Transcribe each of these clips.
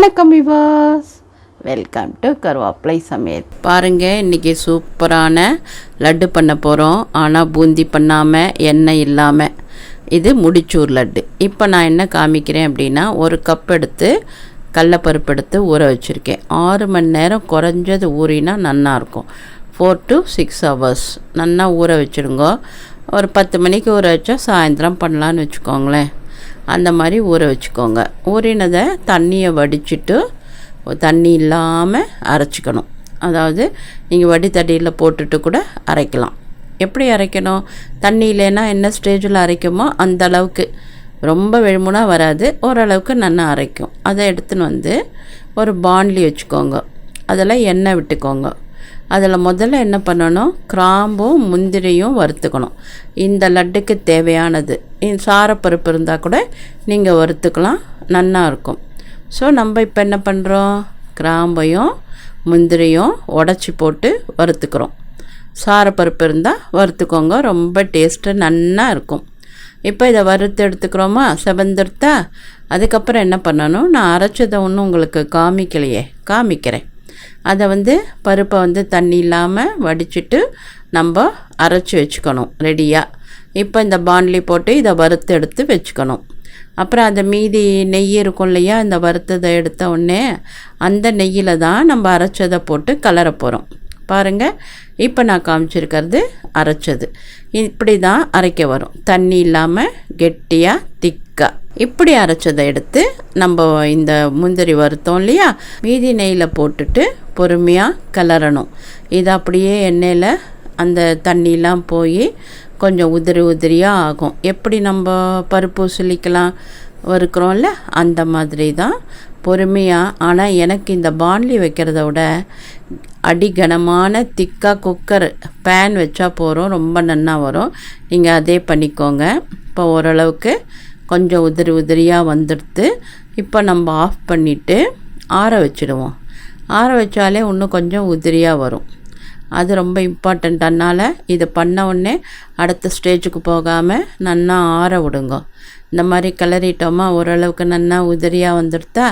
வணக்கம் விவாஸ், welcome to கருவேப்பிலை சமையல். பாருங்கள், இன்றைக்கி சூப்பரான லட்டு பண்ண போகிறோம். ஆனால் பூந்தி பண்ணாமல் எண்ணெய் இல்லாமல். இது முடிச்சூர் லட்டு. இப்போ நான் என்ன காமிக்கிறேன் அப்படின்னா, ஒரு கப் எடுத்து கடலப்பருப்பு எடுத்து ஊற வச்சுருக்கேன். 6 மணி நேரம் குறைஞ்சது ஊறினா நல்லாயிருக்கும். 4 to 6 hours நல்லா ஊற வச்சுருங்க. ஒரு 10 மணிக்கு ஊற வச்சா சாயந்தரம் பண்ணலான்னு வச்சுக்கோங்களேன். அந்த மாதிரி ஊற வச்சுக்கோங்க. ஊறினதை தண்ணியை வடிச்சிட்டு தண்ணி இல்லாமல் அரைச்சிக்கணும். அதாவது நீங்கள் வடித்தடியில் போட்டுட்டு கூட அரைக்கலாம். எப்படி அரைக்கணும்? தண்ணி இல்லைன்னா என்ன ஸ்டேஜில் அரைக்குமோ அந்த அளவுக்கு, ரொம்ப வெறுமுனா வராது, ஓரளவுக்கு நல்லா அரைக்கும். அதை எடுத்துன்னு வந்து ஒரு பாண்ட்லி வச்சுக்கோங்க. அதில் எண்ணெய் விட்டுக்கோங்க. அதில் முதல்ல என்ன பண்ணணும், கிராம்பும் முந்திரியும் வறுத்துக்கணும். இந்த லட்டுக்கு தேவையானது. சாரப்பருப்பு இருந்தால் கூட நீங்கள் வறுத்துக்கலாம், நல்லா இருக்கும். ஸோ நம்ம இப்போ என்ன பண்ணுறோம், கிராம்பையும் முந்திரியும் உடச்சி போட்டு வறுத்துக்கிறோம். சாரப்பருப்பு இருந்தால் வறுத்துக்கோங்க, ரொம்ப டேஸ்ட்டு நல்லா இருக்கும். இப்போ இதை வறுத்து எடுத்துக்கிறோமா, செவந்தெடுத்தா. அதுக்கப்புறம் என்ன பண்ணணும், நான் அரைச்சதை ஒன்றும் உங்களுக்கு காமிக்கிறேன். அதை பருப்பை தண்ணி இல்லாமல் வடிச்சிட்டு நம்ம அரைச்சி வச்சுக்கணும் ரெடியாக. இப்போ இந்த பாண்ட்லி போட்டு இதை வறுத்து எடுத்து வச்சுக்கணும். அப்புறம் அந்த மீதி நெய் இருக்கும் இல்லையா, இந்த வறுத்ததை எடுத்த உடனே அந்த நெய்யில் தான் நம்ம அரைச்சதை போட்டு கலர போகிறோம். பாருங்கள், இப்போ நான் காமிச்சிருக்கிறது அரைச்சது. இப்படி தான் அரைக்க வரும், தண்ணி இல்லாமல் கெட்டியாக திக்காக. இப்படி அரைச்சதை எடுத்து நம்ம இந்த முந்திரி வறுத்தோம் இல்லையா, மீதி நெய்யில் போட்டுட்டு பொறுமையாக கிளறணும். இது அப்படியே எண்ணெயில் அந்த தண்ணிலாம் போய் கொஞ்சம் உதிரியாக ஆகும். எப்படி நம்ம பருப்பு சுளிக்கலாம் வறுக்கிறோம்ல, அந்த மாதிரி தான் பொறுமையாக. ஆனால் எனக்கு இந்த பாண்ட்லி வைக்கிறத விட அடிகனமான திக்காக குக்கர் பேன் வச்சா போகிறோம், ரொம்ப நல்லா வரும். நீங்கள் அதே பண்ணிக்கோங்க. இப்போ ஓரளவுக்கு கொஞ்சம் உதிரியாக வந்துடுத்து. இப்போ நம்ம ஆஃப் பண்ணிவிட்டு ஆற வச்சுடுவோம். ஆற வச்சாலே இன்னும் கொஞ்சம் உதிரியாக வரும். அது ரொம்ப இம்பார்ட்டண்ட். அதனால் இது பண்ண உடனே அடுத்த ஸ்டேஜுக்கு போகாமல் நல்லா ஆற விடுங்க. இந்த மாதிரி கிளறிட்டோமா, ஓரளவுக்கு நல்லா உதிரியாக வந்துடுதா.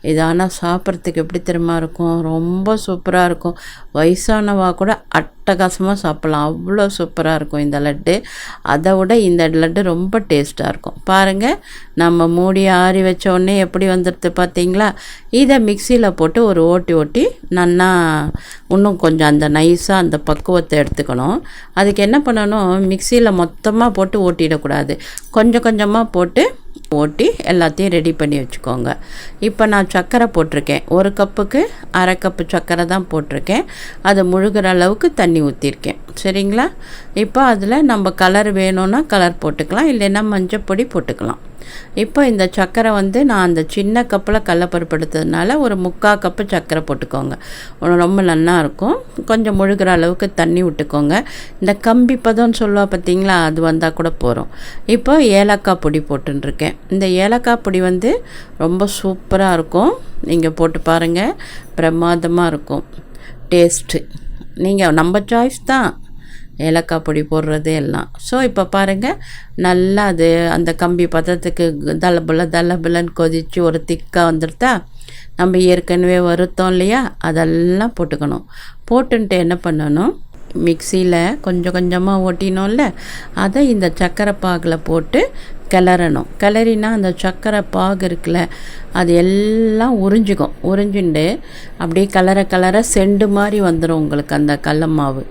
இது ஆனால் சாப்பிட்றதுக்கு எப்படி தெரியுமா இருக்கும், ரொம்ப சூப்பராக இருக்கும். வயசானவா கூட அட்டகாசமாக சாப்பிட்லாம், அவ்வளோ சூப்பராக இருக்கும் இந்த லட்டு. அதை விட இந்த லட்டு ரொம்ப டேஸ்ட்டாக இருக்கும். பாருங்கள், நம்ம மூடி ஆறி வச்ச உடனே எப்படி வந்துடுது பார்த்தீங்களா. இதை மிக்சியில் போட்டு ஒரு ஓட்டி நல்லா இன்னும் கொஞ்சம் அந்த நைஸாக அந்த பக்குவத்தை எடுத்துக்கணும். அதுக்கு என்ன பண்ணணும், மிக்சியில் மொத்தமாக போட்டு ஓட்டிடக்கூடாது, கொஞ்சம் கொஞ்சமாக போட்டு ஓட்டி எல்லாத்தையும் ரெடி பண்ணி வச்சுக்கோங்க. இப்போ நான் சர்க்கரை போட்டிருக்கேன். 1 கப்புக்கு 1/2 கப்பு சர்க்கரை தான் போட்டிருக்கேன். அது முழுகிற அளவுக்கு தண்ணி ஊற்றிருக்கேன். சரிங்களா? இப்போ அதில் நம்ம கலர் வேணும்னா கலர் போட்டுக்கலாம், இல்லைன்னா மஞ்சள் பொடி போட்டுக்கலாம். இப்போ இந்த சர்க்கரை நான் அந்த சின்ன கப்பில் கடலப்பருப்பு எடுத்ததுனால ஒரு 3/4 கப்பு சர்க்கரை போட்டுக்கோங்க. ரொம்ப நல்லா இருக்கும். கொஞ்சம் முழுகிற அளவுக்கு தண்ணி விட்டுக்கோங்க. இந்த கம்பி பதம்னு சொல்லுவா பார்த்தீங்களா, அது வந்தால் கூட போகிறோம். இப்போ ஏலக்காய் பொடி போட்டுருக்கேன். இந்த ஏலக்காய் பொடி ரொம்ப சூப்பராக இருக்கும். நீங்கள் போட்டு பாருங்கள், பிரமாதமாக இருக்கும் டேஸ்ட்டு. நீங்கள் நம்ம சாய்ஸ் தான் ஏலக்காய் பொடி போடுறது எல்லாம். ஸோ இப்போ பாருங்கள், நல்லா அது அந்த கம்பி பதத்துக்கு தலபுலன்னு கொதித்து ஒரு திக்காக வந்துடுதா. நம்ம ஏற்கனவே வறுத்தோம் இல்லையா, அதெல்லாம் போட்டுக்கணும். போட்டுன்ட்டு என்ன பண்ணணும், மிக்சியில் கொஞ்சம் கொஞ்சமாக ஓட்டினோம்ல, அதை இந்த சர்க்கரை பாகில் போட்டு கிளறணும். கிளறினா அந்த சர்க்கரை பாகு இருக்குல்ல, அது எல்லாம் உறிஞ்சிண்டு அப்படியே கலர செண்டு மாதிரி வந்துடும் உங்களுக்கு அந்த கடல மாவு.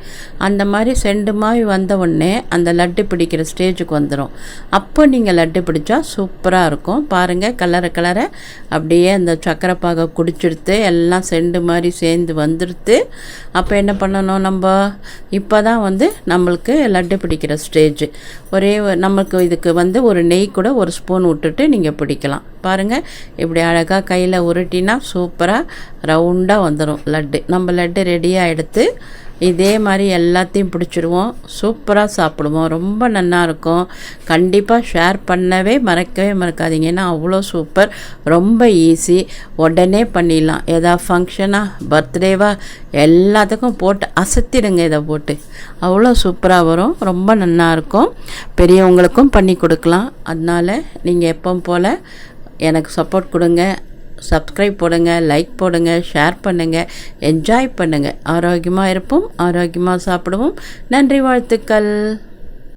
அந்த மாதிரி செண்டு மாதிரி வந்த உடனே அந்த லட்டு பிடிக்கிற ஸ்டேஜுக்கு வந்துடும். அப்போ நீங்கள் லட்டு பிடிச்சா சூப்பராக இருக்கும். பாருங்கள், கலர அப்படியே அந்த சர்க்கரை பாகை குடிச்செடுத்து எல்லாம் செண்டு மாதிரி சேர்ந்து வந்துடுத்து. அப்போ என்ன பண்ணணும், நம்ம இப்போ தான் நம்மளுக்கு லட்டு பிடிக்கிற ஸ்டேஜ். நமக்கு இதுக்கு ஒரு நெய் கூட 1 ஸ்பூன் விட்டுட்டு நீங்கள் பிடிக்கலாம். பாருங்கள், இப்படி அழகாக கையில் உருட்டினா சூப்பராக ரவுண்டாக வந்துடும் லட்டு. நம்ம லட்டு ரெடியாக எடுத்து இதே மாதிரி எல்லாத்தையும் பிடிச்சிடுவோம், சூப்பராக சாப்பிடுவோம், ரொம்ப நல்லாயிருக்கும். கண்டிப்பாக ஷேர் பண்ணவே மறக்காதீங்க. ஏன்னா அவ்வளோ சூப்பர், ரொம்ப ஈஸி, உடனே பண்ணிடலாம். ஏதாவது ஃபங்க்ஷனாக பர்த்டேவா எல்லாத்துக்கும் போட்டு அசத்திடுங்க. இதை போட்டு அவ்வளோ சூப்பராக வரும், ரொம்ப நல்லாயிருக்கும். பெரியவங்களுக்கும் பண்ணி கொடுக்கலாம். அதனால் நீங்கள் எப்பவும் போல் எனக்கு சப்போர்ட் கொடுங்க. சப்ஸ்கிரைப் போடுங்க, லைக் போடுங்க, ஷேர் பண்ணுங்கள், என்ஜாய் பண்ணுங்கள். ஆரோக்கியமாக இருப்போம், ஆரோக்கியமாக சாப்பிடுவோம். நன்றி, வாழ்த்துக்கள்.